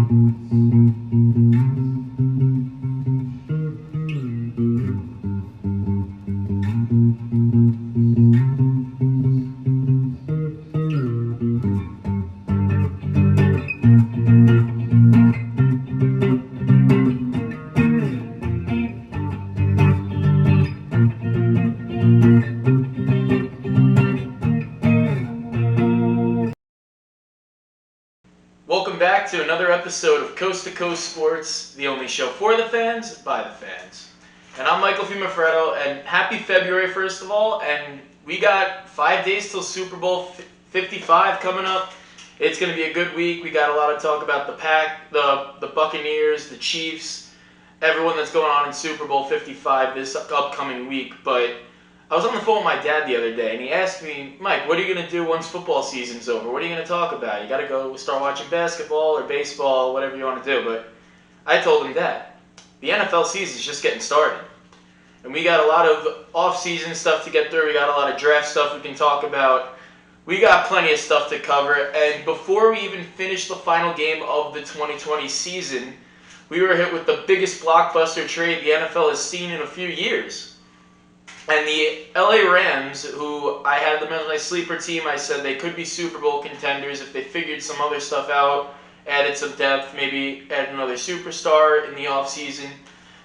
Welcome back to another episode of Coast to Coast Sports, the only show for the fans, by the fans. And I'm Michael Fiumefreddo, and happy February, first of all. And we got 5 days till Super Bowl 55 coming up. It's going to be a good week. We got a lot of talk about the Buccaneers, the Chiefs, everyone that's going on in Super Bowl 55 this upcoming week. But I was on the phone with my dad the other day, and he asked me, Mike, what are you going to do once football season's over? What are you going to talk about? You got to go start watching basketball or baseball, whatever you want to do. But I told him, Dad, the NFL season's just getting started. And we got a lot of off-season stuff to get through. We got a lot of draft stuff we can talk about. We got plenty of stuff to cover. And before we even finish the final game of the 2020 season, we were hit with the biggest blockbuster trade the NFL has seen in a few years. And the LA Rams, who I had them as my sleeper team, I said they could be Super Bowl contenders if they figured some other stuff out, added some depth, maybe added another superstar in the offseason.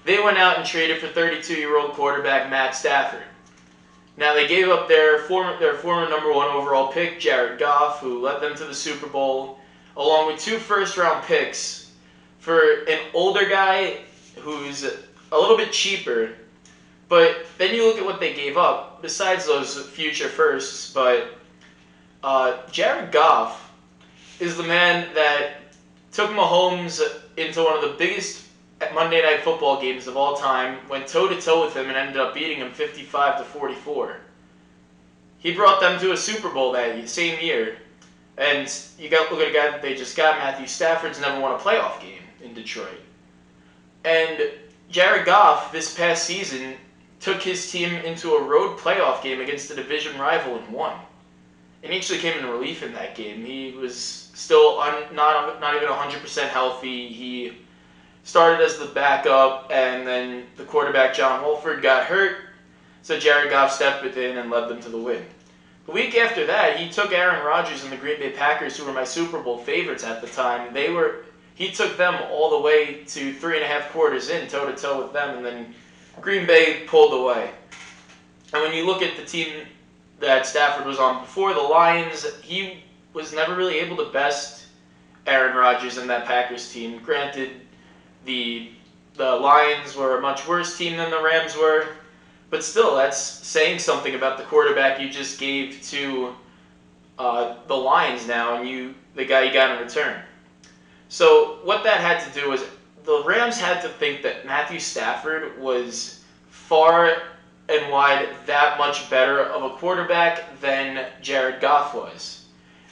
They went out and traded for 32-year-old quarterback Matt Stafford. Now, they gave up their former number one overall pick, Jared Goff, who led them to the Super Bowl, along with 2 first-round picks for an older guy who's a little bit cheaper. But then you look at what they gave up, besides those future firsts, but Jared Goff is the man that took Mahomes into one of the biggest Monday Night Football games of all time, went toe-to-toe with him, and ended up beating him 55-44. He brought them to a Super Bowl that same year. And you got look at a guy that they just got, Matthew Stafford's never won a playoff game in Detroit. And Jared Goff, this past season, took his team into a road playoff game against a division rival and won. And he actually came in relief in that game. He was still not even 100% healthy. He started as the backup, and then the quarterback, John Wolford, got hurt. So Jared Goff stepped in and led them to the win. The week after that, he took Aaron Rodgers and the Green Bay Packers, who were my Super Bowl favorites at the time. He took them all the way to 3.5 quarters in, toe-to-toe with them, and then Green Bay pulled away. And when you look at the team that Stafford was on before, the Lions, he was never really able to best Aaron Rodgers and that Packers team. Granted, the Lions were a much worse team than the Rams were, but still, that's saying something about the quarterback you just gave to the Lions now, and the guy you got in return. So what that had to do was the Rams had to think that Matthew Stafford was far and wide that much better of a quarterback than Jared Goff was.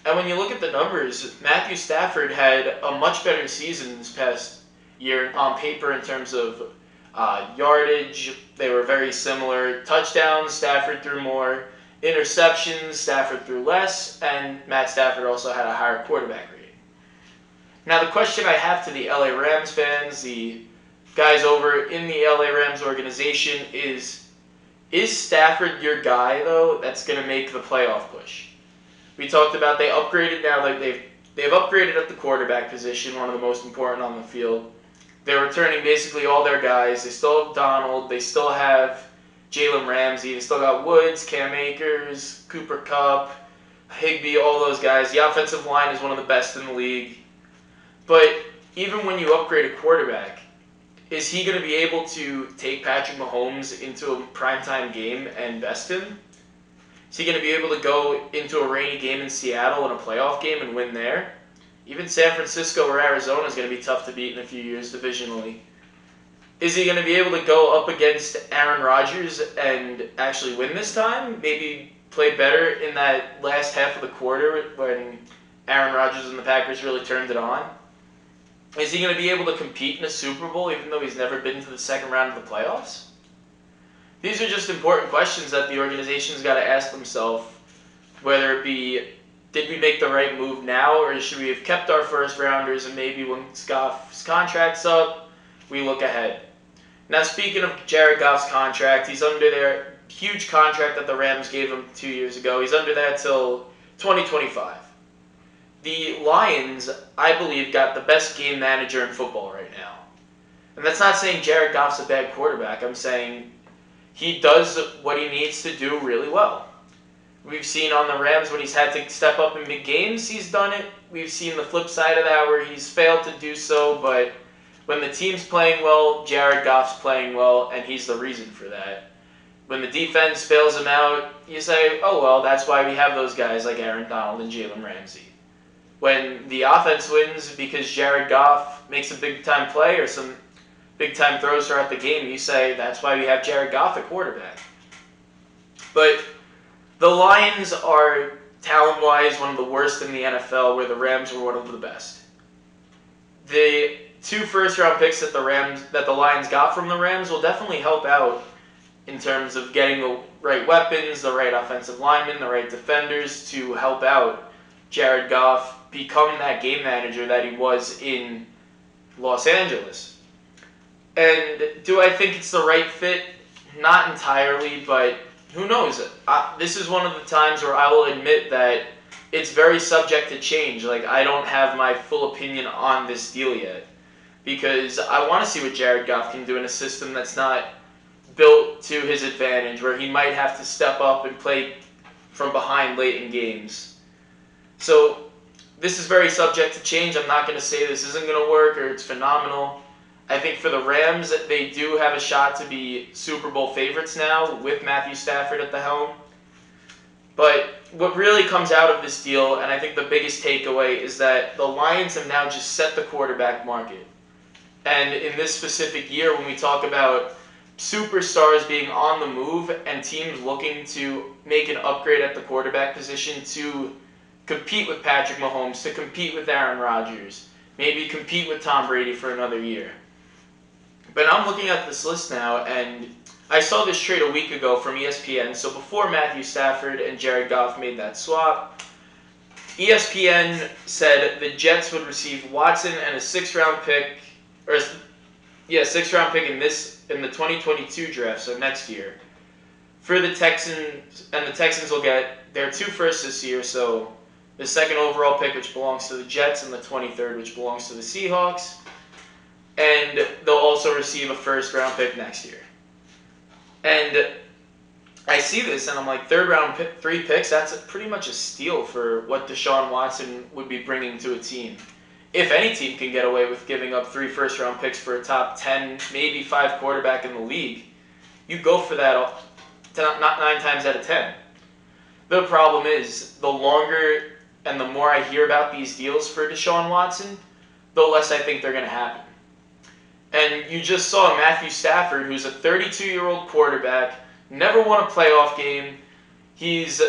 And when you look at the numbers, Matthew Stafford had a much better season this past year on paper in terms of yardage. They were very similar. Touchdowns, Stafford threw more. Interceptions, Stafford threw less. And Matt Stafford also had a higher quarterback rating. Now, the question I have to the LA Rams fans, the guys over in the LA Rams organization is Stafford your guy, though, that's going to make the playoff push? We talked about they upgraded now. They've upgraded at the quarterback position, one of the most important on the field. They're returning basically all their guys. They still have Donald. They still have Jalen Ramsey. They still got Woods, Cam Akers, Cooper Kupp, Higbee, all those guys. The offensive line is one of the best in the league. But even when you upgrade a quarterback, is he going to be able to take Patrick Mahomes into a primetime game and best him? Is he going to be able to go into a rainy game in Seattle in a playoff game and win there? Even San Francisco or Arizona is going to be tough to beat in a few years divisionally. Is he going to be able to go up against Aaron Rodgers and actually win this time? Maybe play better in that last half of the quarter when Aaron Rodgers and the Packers really turned it on? Is he going to be able to compete in a Super Bowl even though he's never been to the second round of the playoffs? These are just important questions that the organization's got to ask themselves, whether it be did we make the right move now, or should we have kept our first rounders and maybe when Goff's contract's up, we look ahead? Now, speaking of Jared Goff's contract, he's under their huge contract that the Rams gave him 2 years ago. He's under that till 2025. The Lions, I believe, got the best game manager in football right now. And that's not saying Jared Goff's a bad quarterback. I'm saying he does what he needs to do really well. We've seen on the Rams when he's had to step up in big games, he's done it. We've seen the flip side of that where he's failed to do so, but when the team's playing well, Jared Goff's playing well, and he's the reason for that. When the defense bails him out, you say, oh, well, that's why we have those guys like Aaron Donald and Jalen Ramsey. When the offense wins because Jared Goff makes a big-time play or some big-time throws throughout the game, you say, that's why we have Jared Goff at quarterback. But the Lions are, talent-wise, one of the worst in the NFL, where the Rams were one of the best. The 2 first-round picks that the Lions got from the Rams will definitely help out in terms of getting the right weapons, the right offensive linemen, the right defenders to help out Jared Goff become that game manager that he was in Los Angeles. And do I think it's the right fit? Not entirely, but who knows? This is one of the times where I will admit that it's very subject to change. Like, I don't have my full opinion on this deal yet because I want to see what Jared Goff can do in a system that's not built to his advantage, where he might have to step up and play from behind late in games. So this is very subject to change. I'm not going to say this isn't going to work or it's phenomenal. I think for the Rams, they do have a shot to be Super Bowl favorites now with Matthew Stafford at the helm. But what really comes out of this deal, and I think the biggest takeaway, is that the Lions have now just set the quarterback market. And in this specific year, when we talk about superstars being on the move and teams looking to make an upgrade at the quarterback position to compete with Patrick Mahomes, to compete with Aaron Rodgers, maybe compete with Tom Brady for another year. But I'm looking at this list now, and I saw this trade a week ago from ESPN. So before Matthew Stafford and Jared Goff made that swap, ESPN said the Jets would receive Watson and a 6th-round pick, in the 2022 draft, so next year, for the Texans, and the Texans will get their 2 firsts this year, so the 2nd overall pick, which belongs to the Jets, and the 23rd, which belongs to the Seahawks, and they'll also receive a 1st-round pick next year. And I see this, and I'm like, 3rd-round 3 picks, that's pretty much a steal for what Deshaun Watson would be bringing to a team. If any team can get away with giving up 3 first-round picks for a top 10, maybe 5 quarterback in the league, you go for that 9 times out of 10. The problem is, the longer and the more I hear about these deals for Deshaun Watson, the less I think they're going to happen. And you just saw Matthew Stafford, who's a 32-year-old quarterback, never won a playoff game. He's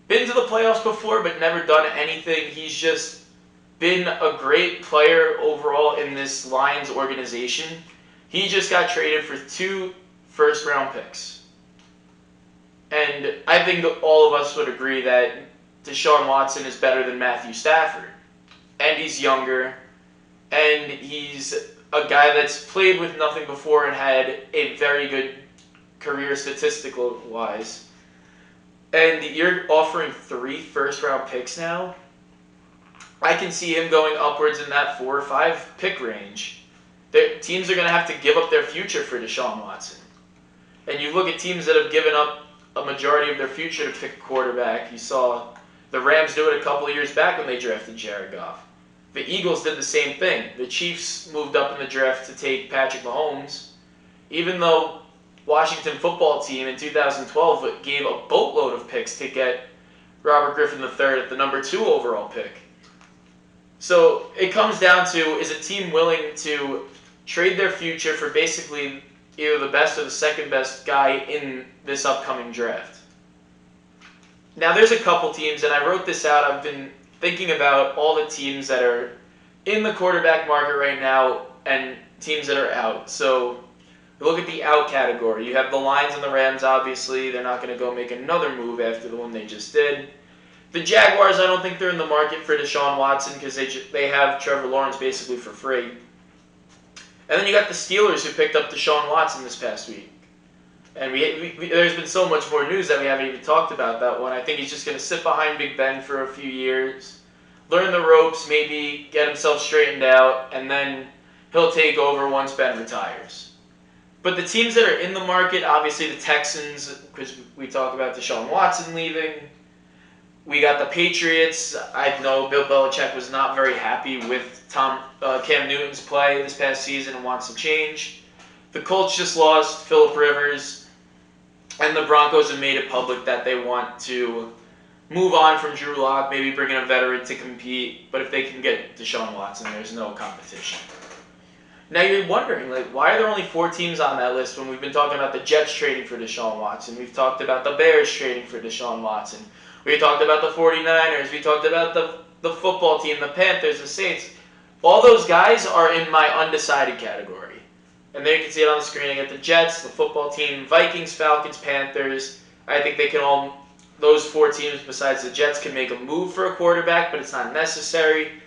been to the playoffs before, but never done anything. He's just been a great player overall in this Lions organization. He just got traded for 2 first-round picks. And I think all of us would agree that Deshaun Watson is better than Matthew Stafford. And he's younger. And he's a guy that's played with nothing before and had a very good career statistical-wise. And you're offering 3 first-round picks now? I can see him going upwards in that 4 or 5 pick range. Teams are going to have to give up their future for Deshaun Watson. And you look at teams that have given up a majority of their future to pick a quarterback. You saw the Rams do it a couple of years back when they drafted Jared Goff. The Eagles did the same thing. The Chiefs moved up in the draft to take Patrick Mahomes, even though Washington football team in 2012 gave a boatload of picks to get Robert Griffin III at the number 2 overall pick. So it comes down to, is a team willing to trade their future for basically either the best or the 2nd best guy in this upcoming draft? Now there's a couple teams, and I wrote this out. I've been thinking about all the teams that are in the quarterback market right now and teams that are out. So look at the out category. You have the Lions and the Rams, obviously. They're not going to go make another move after the one they just did. The Jaguars, I don't think they're in the market for Deshaun Watson because they have Trevor Lawrence basically for free. And then you got the Steelers who picked up Deshaun Watson this past week. And there's been so much more news that we haven't even talked about that one. I think he's just going to sit behind Big Ben for a few years, learn the ropes, maybe get himself straightened out, and then he'll take over once Ben retires. But the teams that are in the market, obviously the Texans, because we talked about Deshaun Watson leaving. We got the Patriots. I know Bill Belichick was not very happy with Cam Newton's play this past season and wants some change. The Colts just lost Phillip Rivers, and the Broncos have made it public that they want to move on from Drew Lock, maybe bring in a veteran to compete. But if they can get Deshaun Watson, there's no competition. Now you're wondering, why are there only 4 teams on that list when we've been talking about the Jets trading for Deshaun Watson? We've talked about the Bears trading for Deshaun Watson. We talked about the 49ers. We talked about the football team, the Panthers, the Saints. All those guys are in my undecided category. And there you can see it on the screen. I got the Jets, the football team, Vikings, Falcons, Panthers. I think they can all, those 4 teams besides the Jets can make a move for a quarterback, but it's not necessary.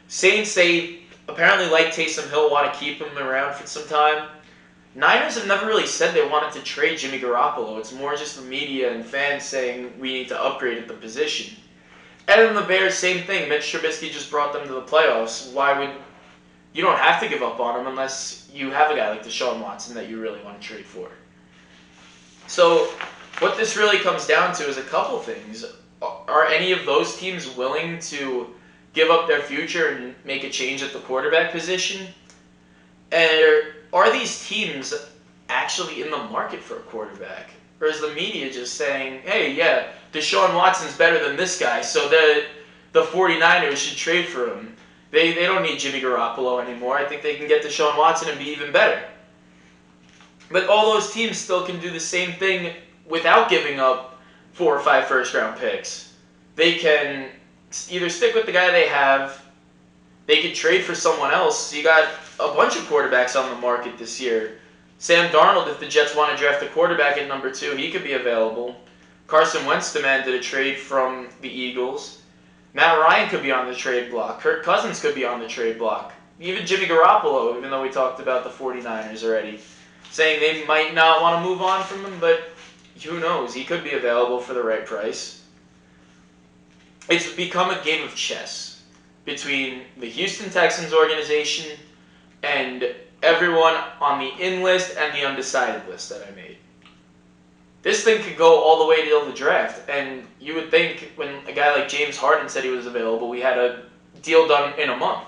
Saints, they apparently like Taysom Hill, want to keep him around for some time. Niners have never really said they wanted to trade Jimmy Garoppolo. It's more just the media and fans saying we need to upgrade at the position. And then the Bears, same thing. Mitch Trubisky just brought them to the playoffs. You don't have to give up on him unless you have a guy like Deshaun Watson that you really want to trade for. So what this really comes down to is a couple things. Are any of those teams willing to give up their future and make a change at the quarterback position? And are these teams actually in the market for a quarterback? Or is the media just saying, hey, yeah, Deshaun Watson's better than this guy, so the 49ers should trade for him. They don't need Jimmy Garoppolo anymore. I think they can get Deshaun Watson and be even better. But all those teams still can do the same thing without giving up 4 or 5 first-round picks. They can either stick with the guy they have. They could trade for someone else. You got a bunch of quarterbacks on the market this year. Sam Darnold, if the Jets want to draft a quarterback at number 2, he could be available. Carson Wentz demanded a trade from the Eagles. Matt Ryan could be on the trade block. Kirk Cousins could be on the trade block. Even Jimmy Garoppolo, even though we talked about the 49ers already, saying they might not want to move on from him, but who knows? He could be available for the right price. It's become a game of chess between the Houston Texans organization and everyone on the in list and the undecided list that I made. This thing could go all the way till the draft, and you would think when a guy like James Harden said he was available, we had a deal done in a month.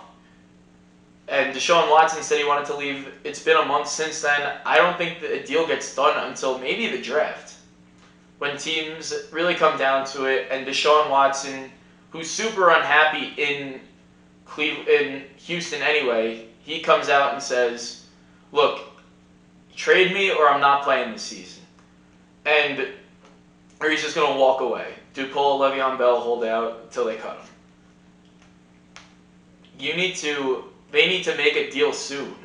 And Deshaun Watson said he wanted to leave. It's been a month since then. I don't think that a deal gets done until maybe the draft, when teams really come down to it, and Deshaun Watson, who's super unhappy in Houston anyway, he comes out and says, look, trade me or I'm not playing this season. Or he's just going to walk away. Do pull a Le'Veon Bell hold out until they cut him. They need to make a deal soon.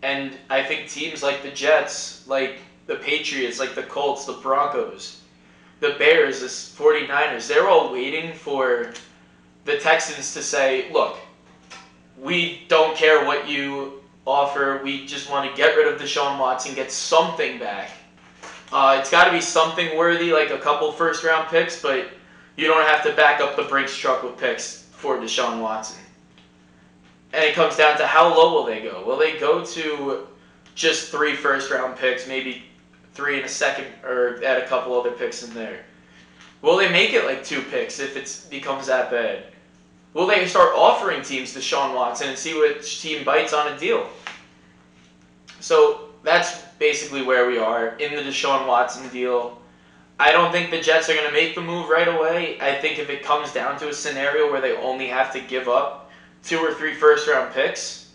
And I think teams like the Jets, like the Patriots, like the Colts, the Broncos, the Bears, the 49ers, they're all waiting for the Texans to say, look, we don't care what you offer. We just want to get rid of Deshaun Watson, get something back. It's got to be something worthy, like a couple first-round picks, but you don't have to back up the Brinks truck with picks for Deshaun Watson. And it comes down to how low will they go? Will they go to just 3 first-round picks, maybe 3 in a second, or add a couple other picks in there? Will they make it like 2 picks if it becomes that bad? Will they start offering teams Deshaun Watson and see which team bites on a deal? So that's basically where we are in the Deshaun Watson deal. I don't think the Jets are going to make the move right away. I think if it comes down to a scenario where they only have to give up 2 or 3 first-round picks,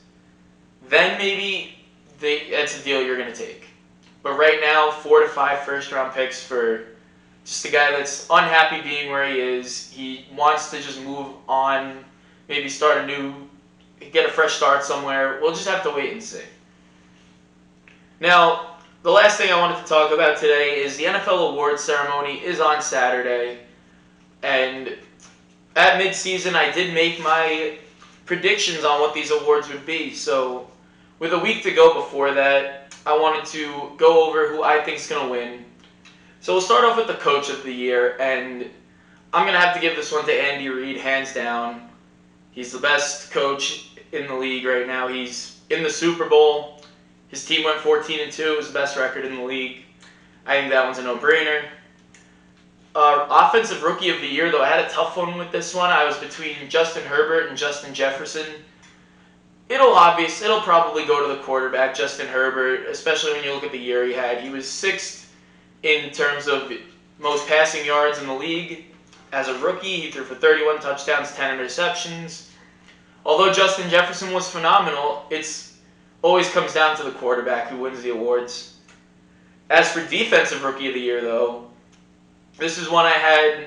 then maybe that's a deal you're going to take. But right now, 4 to 5 first-round picks for just a guy that's unhappy being where he is. He wants to just move on, maybe get a fresh start somewhere. We'll just have to wait and see. Now, the last thing I wanted to talk about today is the NFL awards ceremony is on Saturday. And at midseason, I did make my predictions on what these awards would be. So with a week to go before that, I wanted to go over who I think is going to win. So we'll start off with the Coach of the Year, and I'm going to have to give this one to Andy Reid, hands down. He's the best coach in the league right now. He's in the Super Bowl. His team went 14-2. It was the best record in the league. I think that one's a no-brainer. Offensive Rookie of the Year, though, I had a tough one with this one. I was between Justin Herbert and Justin Jefferson. It'll probably go to the quarterback, Justin Herbert, especially when you look at the year he had. He was 6th in terms of most passing yards in the league. As a rookie, he threw for 31 touchdowns, 10 interceptions. Although Justin Jefferson was phenomenal, it always comes down to the quarterback who wins the awards. As for Defensive Rookie of the Year, though, this is one I had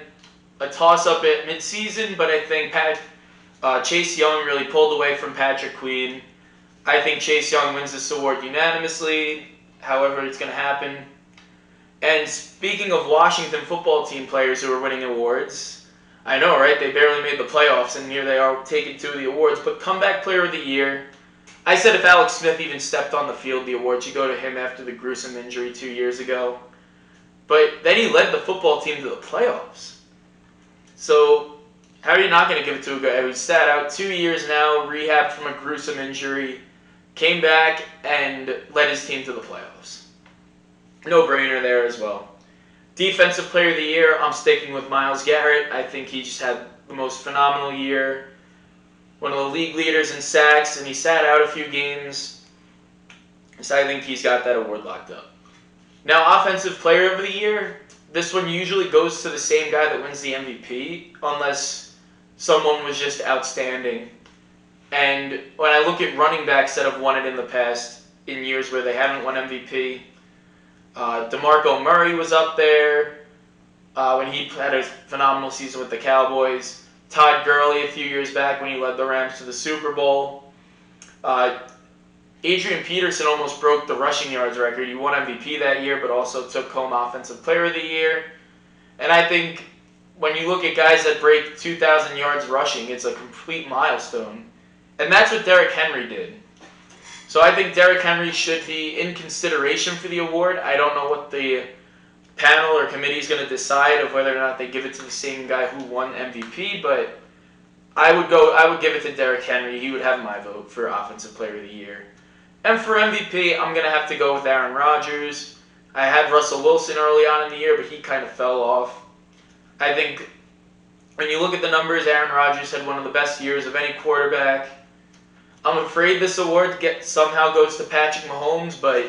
a toss-up at midseason, but I think Chase Young really pulled away from Patrick Queen. I think Chase Young wins this award unanimously, however it's going to happen. And speaking of Washington football team players who are winning awards, I know, right? They barely made the playoffs, and here they are taking 2 of the awards. But Comeback Player of the Year, I said if Alex Smith even stepped on the field, the award should go to him after the gruesome injury 2 years ago. But then he led the football team to the playoffs. So how are you not going to give it to a guy who sat out 2 years now, rehabbed from a gruesome injury, came back, and led his team to the playoffs? No-brainer there as well. Defensive Player of the Year, I'm sticking with Myles Garrett. I think he just had the most phenomenal year. One of the league leaders in sacks, and he sat out a few games. So I think he's got that award locked up. Now, Offensive Player of the Year, this one usually goes to the same guy that wins the MVP, unless someone was just outstanding. And when I look at running backs that have won it in the past, in years where they haven't won MVP, DeMarco Murray was up there when he had a phenomenal season with the Cowboys. Todd Gurley a few years back when he led the Rams to the Super Bowl. Adrian Peterson almost broke the rushing yards record. He won MVP that year, but also took home Offensive Player of the Year. And I think when you look at guys that break 2,000 yards rushing, it's a complete milestone. And that's what Derrick Henry did. So I think Derrick Henry should be in consideration for the award. I don't know what the panel or committee is going to decide of whether or not they give it to the same guy who won MVP, but I would give it to Derrick Henry. He would have my vote for Offensive Player of the Year. And for MVP, I'm going to have to go with Aaron Rodgers. I had Russell Wilson early on in the year, but he kind of fell off. I think when you look at the numbers, Aaron Rodgers had one of the best years of any quarterback. I'm afraid this award somehow goes to Patrick Mahomes, but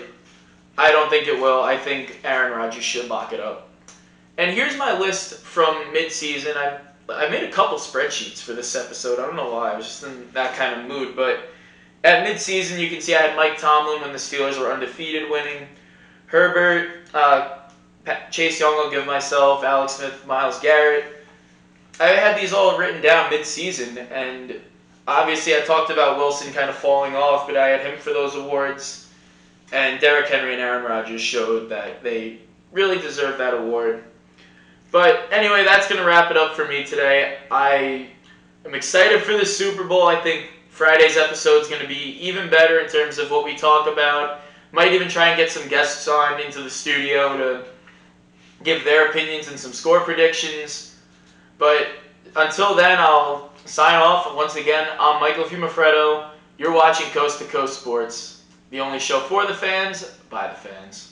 I don't think it will. I think Aaron Rodgers should lock it up. And here's my list from midseason. I made a couple spreadsheets for this episode. I don't know why. I was just in that kind of mood, but at midseason, you can see I had Mike Tomlin when the Steelers were undefeated winning. Herbert, Chase Young I'll give myself, Alex Smith, Myles Garrett. I had these all written down midseason, and obviously I talked about Wilson kind of falling off, but I had him for those awards. And Derrick Henry and Aaron Rodgers showed that they really deserve that award. But anyway, that's going to wrap it up for me today. I am excited for the Super Bowl. I think Friday's episode is going to be even better in terms of what we talk about. Might even try and get some guests on into the studio to give their opinions and some score predictions. But until then, I'll sign off. Once again, I'm Michael Fiumefreddo. You're watching Coast to Coast Sports, the only show for the fans, by the fans.